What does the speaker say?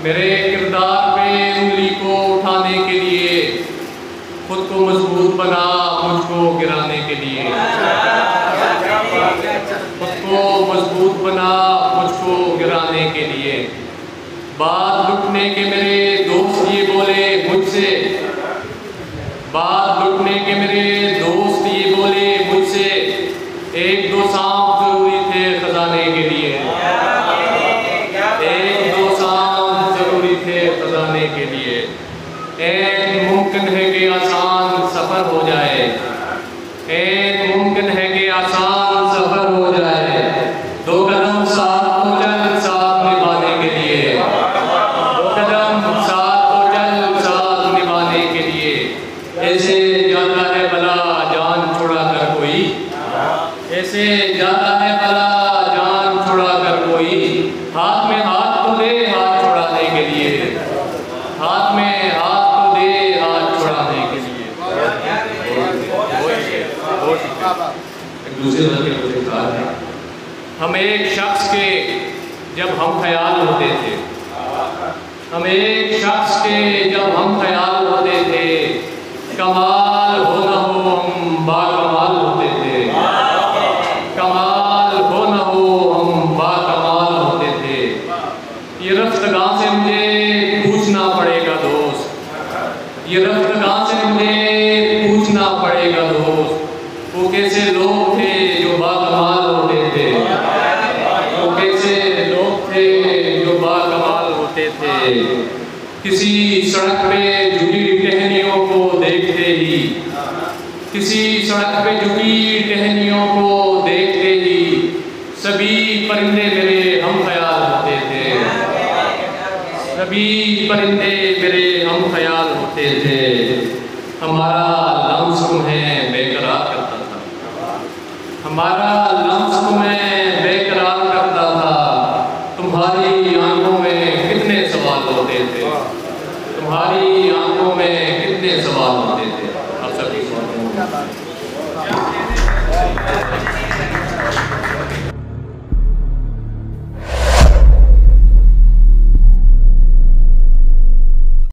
मेरे किरदार पे उंगली को उठाने के लिए, खुद को मजबूत बना मुझको गिराने के लिए। खुद को मजबूत बना मुझको गिराने के लिए। बात लुटने के मेरे दोस्त ये बोले मुझसे, बात लुटने के मेरे दोस्त ये बोले मुझसे, एक दो सांप जरूरी थे खजाने के लिए। एक दो सांप जरूरी थे खजाने के लिए। एक मुमकिन है कि आसान सफर हो जाए, एक मुमकिन है कि आसान सफर हो जाए। दो कदम साथ तो चल साथ निभाने के लिए, दो कदम साथ तो चल साथ निभाने के लिए। ऐसे जाता है भला जान छुड़ा कर कोई, ऐसे जाता है भला जान छुड़ा कर कोई। हाथ में हाथ तो दे हाथ छुड़ाने के लिए, हाथ में हाथ तो दे हाथ छुड़ाने के लिए। एक दूसरे है। हम एक शख्स के जब हम ख्याल होते थे, हम एक शख्स के जब हम ख्याल होते थे, कमाल हो न हो हम बाकमाल होते थे। कमाल हो न हो हम बाकमाल होते थे। ये रफ्तगां से मुझे पूछना पड़ेगा दोस्त, ये रफ्तगां से मुझे पूछना पड़ेगा दोस्त, वो कैसे लोग थे जो बाकमाल होते थे, वो कैसे लोग थे जो बाकमाल होते थे। किसी सड़क पे झुकी टहनियों को देखते ही, किसी सड़क पे झुकी टहनियों को देखते ही, सभी परिंदे मेरे हम ख्याल होते थे, सभी परिंदे मेरे हम ख्याल होते थे। हमारा लम्स तुम्हें बेकरार करता था, हमारा लम्स तुम्हें बेकरार करता था। तुम्हारी आंखों में कितने सवाल होते थे, तुम्हारी आंखों में कितने सवाल होते थे।